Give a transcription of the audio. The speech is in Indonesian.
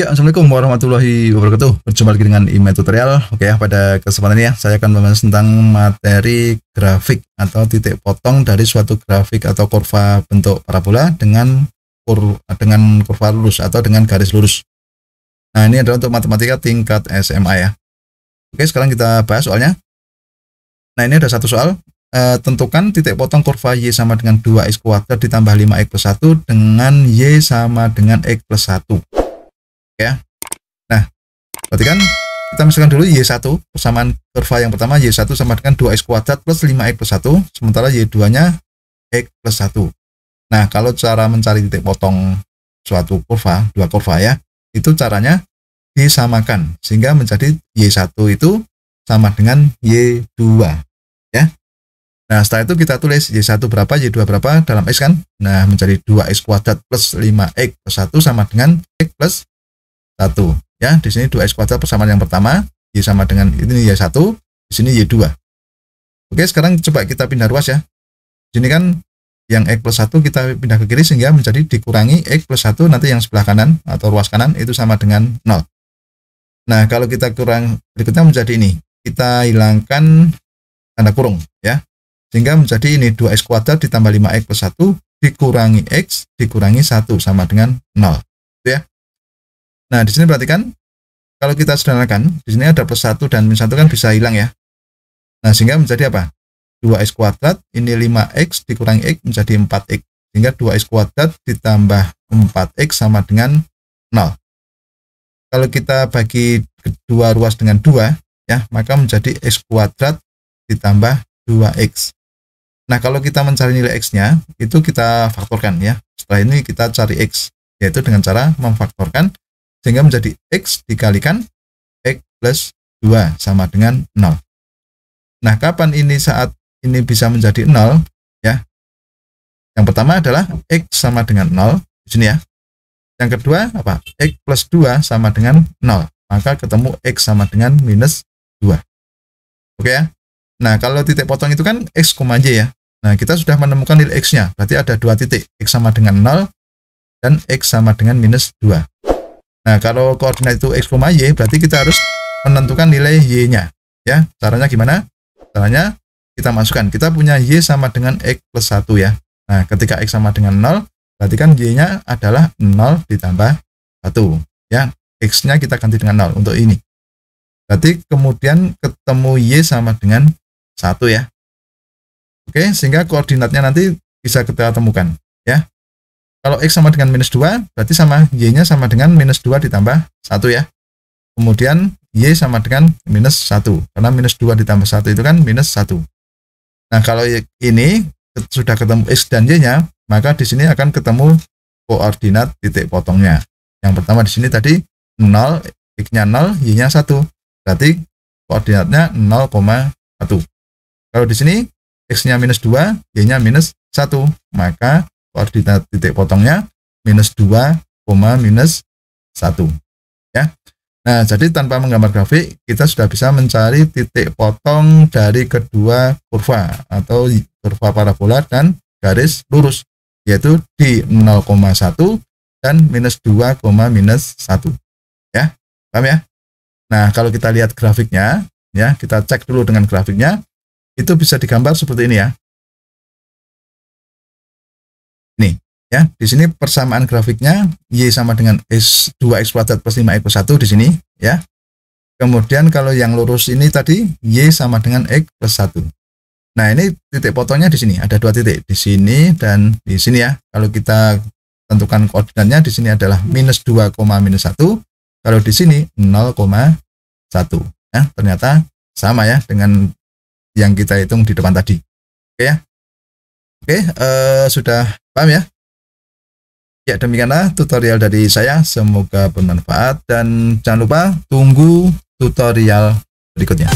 Ya, Assalamualaikum warahmatullahi wabarakatuh. Berjumpa lagi dengan IME Tutorial. Oke ya, pada kesempatan ini ya, saya akan membahas tentang materi grafik atau titik potong dari suatu grafik atau kurva bentuk parabola dengan kurva lurus atau dengan garis lurus. Nah, ini adalah untuk matematika tingkat SMA ya. Oke, sekarang kita bahas soalnya. Nah, ini ada satu soal. Tentukan titik potong kurva Y sama dengan 2X kuadrat ditambah 5X plus 1 dengan Y sama dengan X plus 1. Ya. Nah, berarti kan kita misalkan dulu Y1, persamaan kurva yang pertama Y1 sama dengan 2X kuadrat plus 5X plus 1, sementara Y2-nya X plus 1. Nah, kalau cara mencari titik potong suatu kurva, dua kurva ya, itu caranya disamakan, sehingga menjadi Y1 itu sama dengan Y2. Ya. Nah, setelah itu kita tulis Y1 berapa, Y2 berapa dalam X kan? Nah, menjadi 2X kuadrat plus 5X plus 1 sama dengan X plus 1. Ya, di sini 2X kuadrat persamaan yang pertama, Y sama dengan ini Y1, di sini Y2. Oke, sekarang coba kita pindah ruas ya. Di sini kan yang X plus 1 kita pindah ke kiri sehingga menjadi dikurangi X plus 1, nanti yang sebelah kanan atau ruas kanan itu sama dengan 0. Nah, kalau kita kurang berikutnya menjadi ini. Kita hilangkan tanda kurung ya. Sehingga menjadi ini 2X kuadrat ditambah 5X plus 1 dikurangi X dikurangi 1 sama dengan 0. Gitu ya. Nah, di sini perhatikan, kalau kita sederhanakan, di sini ada plus 1 dan minus 1 kan bisa hilang ya. Nah, sehingga menjadi apa? 2X kuadrat, ini 5X dikurangi X menjadi 4X. Sehingga 2X kuadrat ditambah 4X sama dengan 0. Kalau kita bagi kedua ruas dengan 2, ya, maka menjadi X kuadrat ditambah 2X. Nah, kalau kita mencari nilai X-nya, itu kita faktorkan ya. Setelah ini kita cari X, yaitu dengan cara memfaktorkan, sehingga menjadi X dikalikan X plus 2 sama dengan 0. Nah, kapan ini saat ini bisa menjadi 0? Ya. Yang pertama adalah X sama dengan 0, di sini ya. Yang kedua, apa? X plus 2 sama dengan 0. Maka ketemu X sama dengan minus 2. Oke ya. Nah, kalau titik potong itu kan X, Y ya. Nah, kita sudah menemukan nilai X-nya. Berarti ada dua titik. X sama dengan 0 dan X sama dengan minus 2. Nah, kalau koordinat itu X, Y, berarti kita harus menentukan nilai Y-nya. Ya, caranya gimana? Caranya kita masukkan. Kita punya Y sama dengan X plus 1 ya. Nah, ketika X sama dengan 0, berarti kan Y-nya adalah 0 ditambah 1. Ya, X-nya kita ganti dengan 0 untuk ini. Berarti kemudian ketemu Y sama dengan 1 ya. Oke, sehingga koordinatnya nanti bisa kita temukan ya. Kalau X sama dengan minus 2, berarti sama Y-nya sama dengan minus 2 ditambah 1 ya. Kemudian Y sama dengan minus 1, karena minus 2 ditambah 1 itu kan minus 1. Nah, kalau ini sudah ketemu X dan Y-nya, maka di sini akan ketemu koordinat titik potongnya. Yang pertama di sini tadi 0, X-nya 0, Y-nya 1. Berarti koordinatnya 0,1. Kalau di sini X-nya minus 2, Y-nya minus 1, maka koordinat titik potongnya minus 2, minus 1 ya. Nah, jadi tanpa menggambar grafik kita sudah bisa mencari titik potong dari kedua kurva atau kurva parabola dan garis lurus, yaitu di 0,1 dan minus 2, minus 1 ya. Paham ya? Nah, kalau kita lihat grafiknya ya, kita cek dulu dengan grafiknya, itu bisa digambar seperti ini ya. Nih, ya, di sini persamaan grafiknya Y sama dengan S2X kuadrat plus 5X plus 1 di sini, ya. Kemudian kalau yang lurus ini tadi Y sama dengan X plus 1. Nah, ini titik potongnya di sini, ada dua titik, di sini dan di sini ya. Kalau kita tentukan koordinatnya di sini adalah minus 2, minus 1. Kalau di sini 0,1. Ya, ternyata sama ya dengan yang kita hitung di depan tadi. Oke ya. Oke, sudah paham ya? Ya, demikianlah tutorial dari saya. Semoga bermanfaat dan jangan lupa tunggu tutorial berikutnya.